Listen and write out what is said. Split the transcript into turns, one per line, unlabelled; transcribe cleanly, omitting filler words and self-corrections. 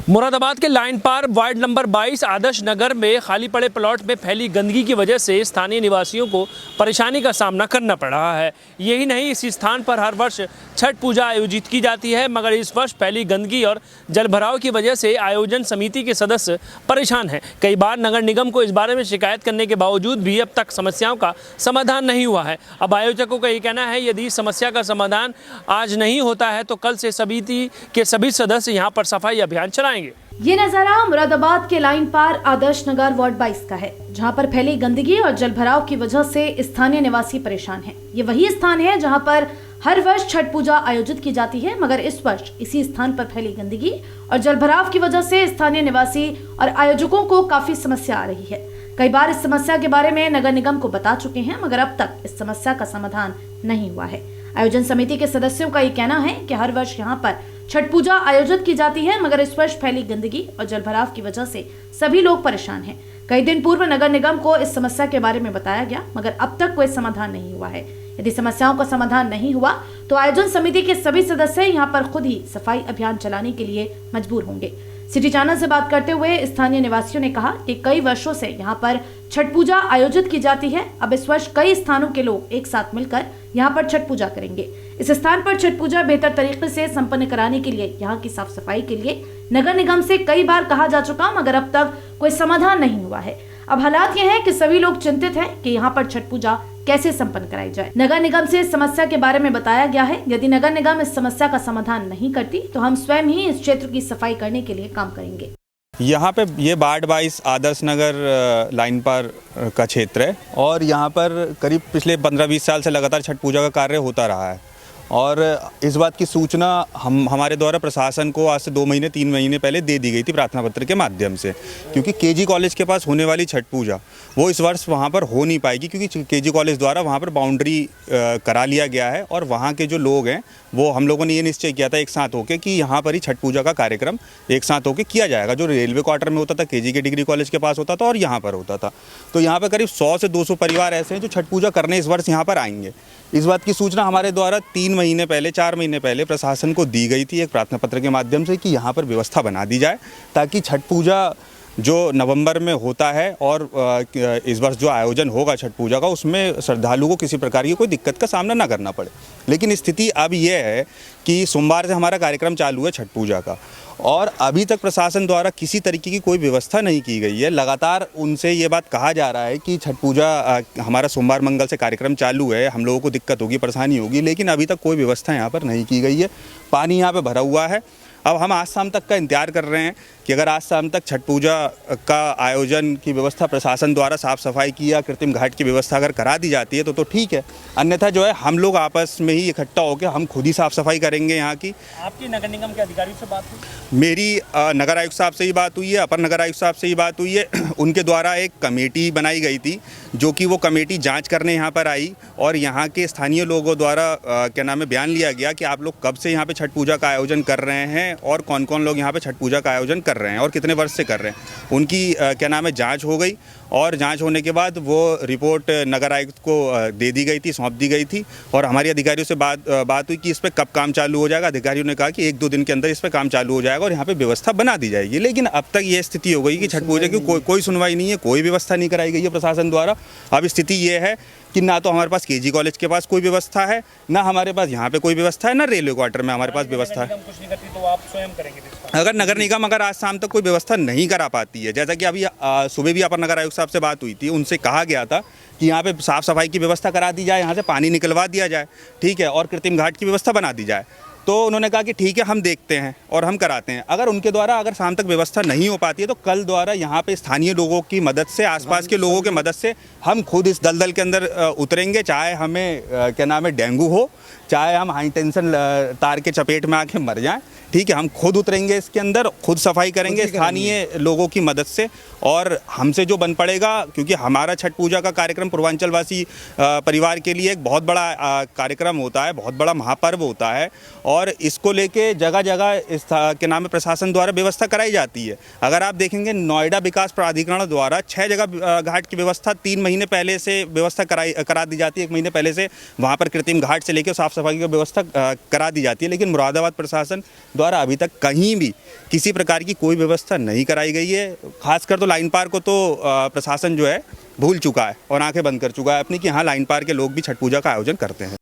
मुरादाबाद के लाइन पार ward number 22 Adarsh Nagar में खाली पड़े प्लॉट में फैली गंदगी की वजह से स्थानीय निवासियों को परेशानी का सामना करना पड़ रहा है। यही नहीं, इस स्थान पर हर वर्ष छठ पूजा आयोजित की जाती है, मगर इस वर्ष फैली गंदगी और जलभराव की वजह से आयोजन समिति के सदस्य परेशान हैं। कई बार नगर निगम को इस बारे में शिकायत करने के बावजूद भी अब तक समस्याओं का समाधान नहीं हुआ है। अब आयोजकों का ये कहना है, यदि समस्या का समाधान आज नहीं होता है तो कल से समिति के सभी सदस्य यहाँ पर सफाई अभियान चलाएंगे।
ये नजारा मुरादाबाद के लाइन पार आदर्श नगर वार्ड 22 का है, जहां पर फैली गंदगी और जलभराव की वजह से स्थानीय निवासी परेशान हैं। ये वही स्थान है जहां पर हर वर्ष छठ पूजा आयोजित की जाती है, मगर इस वर्ष इसी स्थान पर फैली गंदगी और जलभराव की वजह से स्थानीय निवासी और आयोजकों को काफी समस्या आ रही है। कई बार इस समस्या के बारे में नगर निगम को बता चुके हैं, मगर अब तक इस समस्या का समाधान नहीं हुआ है। आयोजन समिति के सदस्यों का ये कहना है कि हर वर्ष यहाँ पर छठ पूजा आयोजित की जाती है, मगर इस वर्ष फैली गंदगी और जलभराव की वजह से सभी लोग परेशान हैं। कई दिन पूर्व नगर निगम को इस समस्या के बारे में बताया गया, मगर अब तक कोई समाधान नहीं हुआ है। यदि समस्याओं का समाधान नहीं हुआ तो आयोजन समिति के सभी सदस्य यहाँ पर खुद ही सफाई अभियान चलाने के लिए मजबूर होंगे। सिटी चैनल से बात करते हुए स्थानीय निवासियों ने कहा कि कई वर्षों से यहाँ पर छठ पूजा आयोजित की जाती है। अब इस वर्ष कई स्थानों के लोग एक साथ मिलकर यहाँ पर छठ पूजा करेंगे। इस स्थान पर छठ पूजा बेहतर तरीके से संपन्न कराने के लिए यहाँ की साफ सफाई के लिए नगर निगम से कई बार कहा जा चुका, मगर अब तक कोई समाधान नहीं हुआ है। अब हालात ये हैं कि सभी लोग चिंतित हैं कि यहाँ पर छठ पूजा कैसे संपन्न कराई जाए। नगर निगम से इस समस्या के बारे में बताया गया है, यदि नगर निगम इस समस्या का समाधान नहीं करती तो हम स्वयं ही इस क्षेत्र की सफाई करने के लिए काम करेंगे।
यहाँ पे ये वार्ड 22 आदर्श नगर लाइन पर का क्षेत्र है और यहाँ पर करीब पिछले 15-20 साल से लगातार छठ पूजा का कार्य होता रहा है। और इस बात की सूचना हमारे द्वारा प्रशासन को आज से 2 महीने 3 महीने पहले दे दी गई थी प्रार्थना पत्र के माध्यम से, क्योंकि केजी कॉलेज के पास होने वाली छठ पूजा वो इस वर्ष वहाँ पर हो नहीं पाएगी, क्योंकि केजी कॉलेज द्वारा वहाँ पर बाउंड्री करा लिया गया है। और वहाँ के जो लोग हैं वो हम लोगों ने ये निश्चय किया था एक साथ होकर कि यहाँ पर ही छठ पूजा का कार्यक्रम एक साथ होकर किया जाएगा। जो रेलवे क्वार्टर में होता था, केजी के डिग्री कॉलेज के पास होता था और यहाँ पर होता था। तो यहाँ पर करीब 100 से 200 परिवार ऐसे हैं जो छठ पूजा करने इस वर्ष यहाँ पर आएंगे। इस बात की सूचना हमारे द्वारा 3 महीने पहले 4 महीने पहले प्रशासन को दी गई थी एक प्रार्थना पत्र के माध्यम से कि यहाँ पर व्यवस्था बना दी जाए, ताकि छठ पूजा जो नवंबर में होता है और इस वर्ष जो आयोजन होगा छठ पूजा का, उसमें श्रद्धालु को किसी प्रकार की कोई दिक्कत का सामना ना करना पड़े। लेकिन स्थिति अब यह है कि सोमवार से हमारा कार्यक्रम चालू है छठ पूजा का, और अभी तक प्रशासन द्वारा किसी तरीके की कोई व्यवस्था नहीं की गई है। लगातार उनसे ये बात कहा जा रहा है कि छठ पूजा हमारा सोमवार मंगल से कार्यक्रम चालू है, हम लोगों को दिक्कत होगी, परेशानी होगी, लेकिन अभी तक कोई व्यवस्था यहाँ पर नहीं की गई है। पानी यहाँ पर भरा हुआ है। अब हम आज शाम तक का इंतजार कर रहे हैं कि अगर आज शाम तक छठ पूजा का आयोजन की व्यवस्था प्रशासन द्वारा साफ़ सफाई की या कृत्रिम घाट की व्यवस्था अगर करा दी जाती है तो ठीक है, अन्यथा जो है हम लोग आपस में ही इकट्ठा होकर हम खुद ही साफ़ सफाई करेंगे यहाँ की।
आपकी नगर निगम के अधिकारियों से बात हुई?
मेरी नगर आयुक्त साहब से ही बात हुई है, अपर नगर आयुक्त साहब से ही बात हुई है। उनके द्वारा एक कमेटी बनाई गई थी, जो कि वो कमेटी जाँच करने यहाँ पर आई और यहाँ के स्थानीय लोगों द्वारा क्या नाम है बयान लिया गया कि आप लोग कब से यहाँ पर छठ पूजा का आयोजन कर रहे हैं और कौन कौन लोग यहाँ पे छठ पूजा का आयोजन कर रहे हैं और कितने वर्ष से कर रहे हैं। उनकी क्या नाम है जांच हो गई और जांच होने के बाद वो रिपोर्ट नगर आयुक्त को दे दी गई थी, सौंप दी गई थी। और हमारी अधिकारियों से बात हुई कि इस पर कब काम चालू हो जाएगा। अधिकारियों ने कहा कि 1-2 दिन के अंदर इस पर काम चालू हो जाएगा और यहाँ पे व्यवस्था बना दी जाएगी। लेकिन अब तक ये स्थिति हो गई कि छठ पूजा की कोई सुनवाई नहीं है, कोई व्यवस्था नहीं कराई गई है प्रशासन द्वारा। अब स्थिति ये है कि ना तो हमारे पास केजी कॉलेज के पास कोई व्यवस्था है, ना हमारे पास यहाँ पे कोई व्यवस्था है, ना रेलवे क्वार्टर में हमारे पास व्यवस्था है।
कुछ नहीं करती तो आप स्वयं करेंगे?
अगर नगर निगम अगर आज शाम तक कोई व्यवस्था नहीं करा पाती है, जैसा कि अभी सुबह भी अपर नगर आयुक्त साहब से बात हुई थी, उनसे कहा गया था कि यहाँ पे साफ़ सफाई की व्यवस्था करा दी जाए, यहाँ से पानी निकलवा दिया जाए, ठीक है, और कृत्रिम घाट की व्यवस्था बना दी जाए। तो उन्होंने कहा कि ठीक है, हम देखते हैं और हम कराते हैं। अगर उनके द्वारा अगर शाम तक व्यवस्था नहीं हो पाती है तो कल द्वारा यहाँ पे स्थानीय लोगों की मदद से, आसपास के लोगों की मदद से हम खुद इस दलदल के अंदर उतरेंगे, चाहे हमें क्या नाम है डेंगू हो, चाहे हम हाई टेंशन तार के चपेट में आके मर जाएं, ठीक है, हम खुद उतरेंगे इसके अंदर, खुद सफाई करेंगे स्थानीय लोगों की मदद से। और हमसे जो बन पड़ेगा, क्योंकि हमारा छठ पूजा का कार्यक्रम पूर्वांचलवासी परिवार के लिए एक बहुत बड़ा कार्यक्रम होता है, बहुत बड़ा महापर्व होता है। और इसको लेके जगह जगह के नाम प्रशासन द्वारा व्यवस्था कराई जाती है। अगर आप देखेंगे नोएडा विकास प्राधिकरण द्वारा 6 जगह घाट की व्यवस्था 3 महीने पहले से व्यवस्था करा दी जाती है। 1 महीने पहले से वहाँ पर कृत्रिम घाट से लेकर साफ़ सफाई की व्यवस्था करा दी जाती है, लेकिन मुरादाबाद प्रशासन द्वारा अभी तक कहीं भी किसी प्रकार की कोई व्यवस्था नहीं कराई गई है। खासकर तो लाइन पार को तो प्रशासन जो है भूल चुका है और आंखें बंद कर चुका है अपनी कि हाँ लाइन पार के लोग भी छठ पूजा का आयोजन करते हैं।